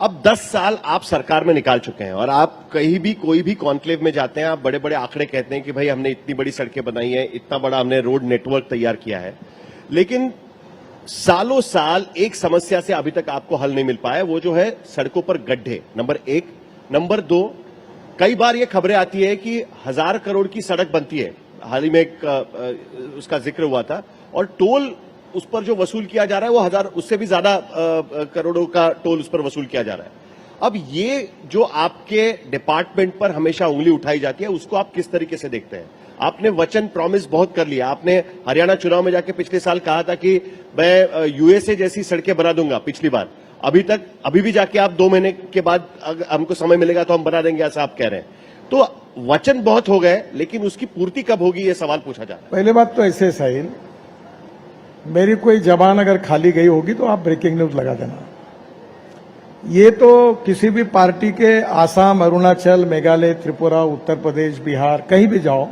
अब 10 साल आप सरकार में निकाल चुके हैं और आप कहीं भी कोई भी कॉन्क्लेव में जाते हैं, आप बड़े बड़े आंकड़े कहते हैं कि भाई हमने इतनी बड़ी सड़कें बनाई है, इतना बड़ा हमने रोड नेटवर्क तैयार किया है, लेकिन सालों साल एक समस्या से अभी तक आपको हल नहीं मिल पाया, वो जो है सड़कों पर गड्ढे। नंबर 1। नंबर 2, कई बार ये खबरें आती है कि 1000 करोड़ की सड़क बनती है, हाल ही में उसका जिक्र हुआ था, और टोल उस पर जो वसूल किया जा रहा है वो 1000 उससे भी ज्यादा करोड़ों का टोल उस पर वसूल किया जा रहा है। अब ये जो आपके डिपार्टमेंट पर हमेशा उंगली उठाई जाती है, उसको आप किस तरीके से देखते हैं? आपने वचन प्रॉमिस बहुत कर लिया, आपने हरियाणा चुनाव में जाके पिछले साल कहा था कि मैं यूएसए जैसी सड़कें बना दूंगा पिछली बार, अभी भी जाके आप 2 महीने के बाद अगर हमको समय मिलेगा तो हम बना देंगे, ऐसा आप कह रहे हैं। तो वचन बहुत हो गए, लेकिन उसकी पूर्ति कब होगी, ये सवाल पूछा जा रहा है। पहले बात तो ऐसे साहिल, मेरी कोई जबान अगर खाली गई होगी तो आप ब्रेकिंग न्यूज लगा देना। ये तो किसी भी पार्टी के आसाम, अरुणाचल, मेघालय, त्रिपुरा, उत्तर प्रदेश, बिहार, कहीं भी जाओ,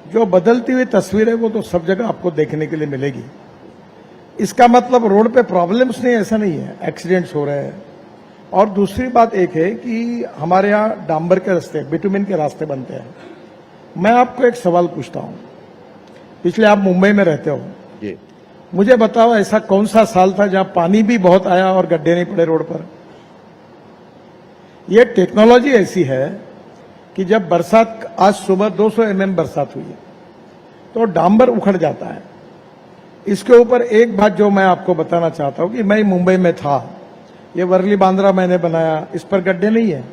जो बदलती हुई तस्वीर है वो तो सब जगह आपको देखने के लिए मिलेगी। इसका मतलब रोड पे प्रॉब्लम्स नहीं, ऐसा नहीं है, एक्सीडेंट्स हो रहे हैं। और दूसरी बात एक है कि हमारे यहाँ डांबर के रास्ते, बिटुमिन के रास्ते बनते हैं। मैं आपको एक सवाल पूछता हूं, पिछले आप मुंबई में रहते हो जी, मुझे बताओ ऐसा कौन सा साल था जहां पानी भी बहुत आया और गड्ढे नहीं पड़े रोड पर? यह टेक्नोलॉजी ऐसी है कि जब बरसात, आज सुबह 200 mm बरसात हुई है तो डांबर उखड़ जाता है। इसके ऊपर एक बात जो मैं आपको बताना चाहता हूं कि मैं मुंबई में था, ये वर्ली बांद्रा मैंने बनाया, इस पर गड्ढे नहीं है।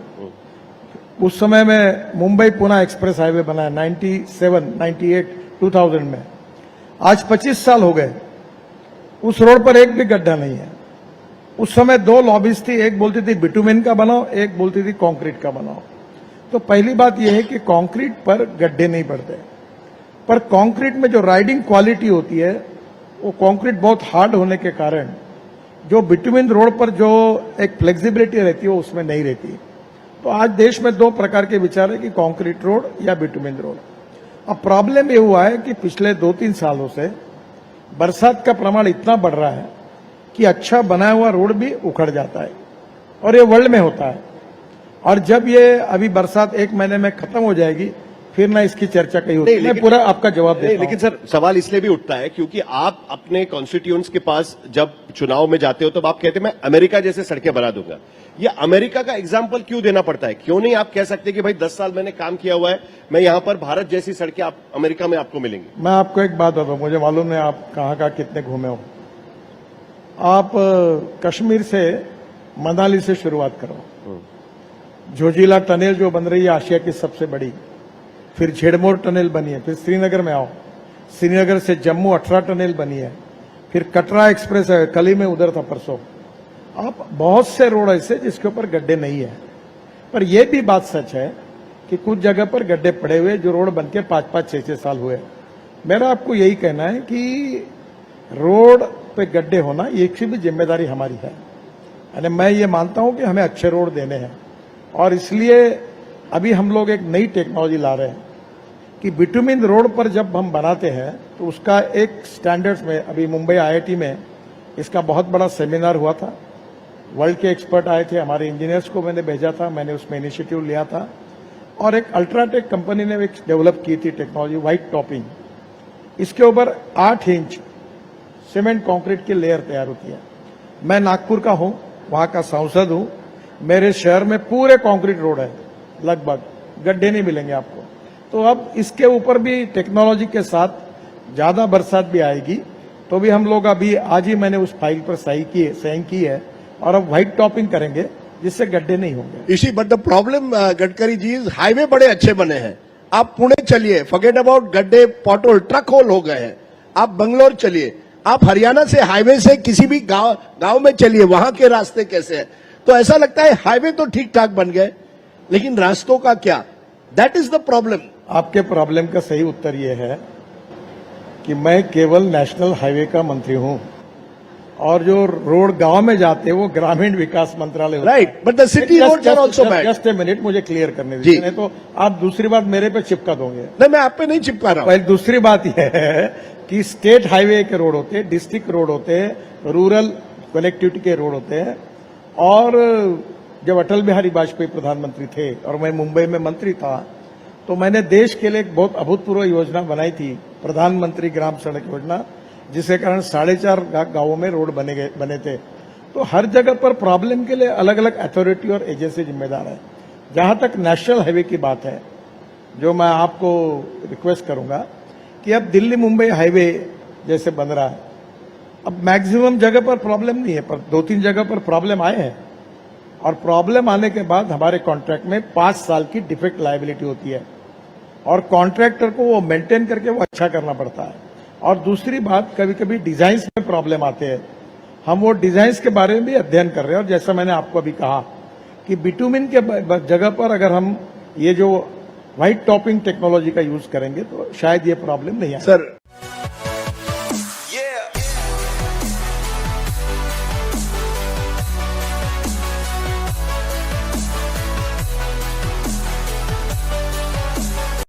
उस समय में मुंबई पुणे एक्सप्रेस हाईवे बनाया 97, 98, 2000 में। आज 25 साल हो गए, उस रोड पर एक भी गड्ढा नहीं है। उस समय 2 लॉबीज थी, एक बोलती थी बिटुमिन का बनाओ, एक बोलती थी कंक्रीट का बनाओ। तो पहली बात यह है कि कंक्रीट पर गड्ढे नहीं पड़ते, पर कंक्रीट में जो राइडिंग क्वालिटी होती है वो कंक्रीट बहुत हार्ड होने के कारण जो बिटुमिन रोड पर जो एक फ्लेक्सिबिलिटी रहती है वो उसमें नहीं रहती। तो आज देश में 2 प्रकार के विचार है कि कंक्रीट रोड या बिटुमिन रोड। अब प्रॉब्लम ये हुआ है कि पिछले 2-3 सालों से बरसात का प्रमाण इतना बढ़ रहा है कि अच्छा बनाया हुआ रोड भी उखड़ जाता है, और ये वर्ल्ड में होता है। और जब ये अभी बरसात 1 महीने में खत्म हो जाएगी, फिर ना इसकी चर्चा कहीं होती है। मैं पूरा आपका जवाब देता हूं। लेकिन सर, सवाल इसलिए भी उठता है क्योंकि आप अपने कॉन्स्टिट्यूएंट्स के पास जब चुनाव में जाते हो तो आप कहते हैं मैं अमेरिका जैसे सड़कें बना दूंगा। ये अमेरिका का एग्जाम्पल क्यों देना पड़ता है? क्यों नहीं आप कह सकते कि भाई 10 साल मैंने काम किया हुआ है, मैं यहां पर भारत जैसी सड़कें आप अमेरिका में आपको मिलेंगी? मैं आपको एक बात बताऊं, मुझे मालूम है आप कहां कितने घूमे हो। आप कश्मीर से मनाली से शुरुआत करो, जोजिला टनल जो बन रही है आशिया की सबसे बड़ी, फिर झेड़मोर टनल बनी है, फिर श्रीनगर में आओ, श्रीनगर से जम्मू 18 टनल बनी है, फिर कटरा एक्सप्रेस है, कल ही में उधर था परसों। आप बहुत से रोड ऐसे जिसके ऊपर गड्ढे नहीं है। पर यह भी बात सच है कि कुछ जगह पर गड्ढे पड़े हुए जो रोड बनके 5-5, 6-6 साल हुए। मेरा आपको यही कहना है कि रोड पे गड्ढे होना ये की भी जिम्मेदारी हमारी है। यानी मैं ये मानता हूं कि हमें अच्छे रोड देने हैं, और इसलिए अभी हम लोग एक नई टेक्नोलॉजी ला रहे हैं कि बिटुमिन रोड पर जब हम बनाते हैं तो उसका एक स्टैंडर्ड्स में, अभी मुंबई IIT में इसका बहुत बड़ा सेमिनार हुआ था, वर्ल्ड के एक्सपर्ट आए थे, हमारे इंजीनियर्स को मैंने भेजा था, मैंने उसमें इनिशिएटिव लिया था, और एक अल्ट्राटेक कंपनी ने एक डेवलप की थी टेक्नोलॉजी, व्हाइट टॉपिंग। इसके ऊपर 8 इंच सीमेंट कंक्रीट की लेयर तैयार होती है। मैं नागपुर का हूं, वहां का सांसद हूं, मेरे शहर में पूरे कंक्रीट रोड है, लगभग गड्ढे नहीं मिलेंगे आपको। तो अब इसके ऊपर भी टेक्नोलॉजी के साथ ज्यादा बरसात भी आएगी तो भी हम लोग अभी आज ही मैंने उस फाइल पर साइन की है, और अब व्हाइट टॉपिंग करेंगे जिससे गड्ढे नहीं होंगे। इसी but the problem Gadkari ji, highway बड़े अच्छे बने हैं। आप पुणे चलिए, फॉरगेट अबाउट गड्ढे, पॉटहोल, ट्रक होल हो गए हैं। आप बंगलोर चलिए, आप हरियाणा से हाईवे से किसी भी गांव में चलिए, वहां के रास्ते कैसे हैं। तो ऐसा लगता है हाईवे तो ठीक ठाक बन गए, लेकिन रास्तों का क्या? That is the problem. आपके प्रॉब्लम का सही उत्तर यह है कि मैं केवल नेशनल हाईवे का मंत्री हूं, और जो रोड गांव में जाते हैं वो ग्रामीण विकास मंत्रालय। Right, but the city roads are also bad. Just a minute, मुझे क्लियर करने दीजिए, नहीं तो आप दूसरी बात मेरे पे चिपका दोगे। नहीं, मैं आप पे नहीं चिपका रहा हूं। पहले दूसरी बात यह है कि स्टेट हाईवे के रोड होते हैं, डिस्ट्रिक्ट रोड होते हैं, रूरल कनेक्टिविटी के रोड होते हैं, और जब अटल बिहारी वाजपेयी प्रधानमंत्री थे और मैं मुंबई में मंत्री था, तो मैंने देश के लिए एक बहुत अभूतपूर्व योजना बनाई थी, प्रधानमंत्री ग्राम सड़क योजना, जिसके कारण 4.5 गांवों में रोड बने थे। तो हर जगह पर प्रॉब्लम के लिए अलग अलग अथॉरिटी और एजेंसी जिम्मेदार है। जहां तक नेशनल हाईवे की बात है, जो मैं आपको रिक्वेस्ट करूंगा कि अब दिल्ली मुंबई हाईवे जैसे बन रहा है, अब मैक्सिमम जगह पर प्रॉब्लम नहीं है, पर 2-3 जगह पर प्रॉब्लम आए हैं, और प्रॉब्लम आने के बाद हमारे कॉन्ट्रैक्ट में 5 साल की डिफेक्ट लायबिलिटी होती है, और कॉन्ट्रैक्टर को वो मेंटेन करके वो अच्छा करना पड़ता है। और दूसरी बात, कभी कभी डिजाइन्स में प्रॉब्लम आते हैं, हम वो डिजाइन्स के बारे में भी अध्ययन कर रहे हैं। और जैसा मैंने आपको अभी कहा कि बिटुमिन के जगह पर अगर हम ये जो व्हाइट टॉपिंग टेक्नोलॉजी का यूज करेंगे तो शायद ये प्रॉब्लम नहीं आए। सर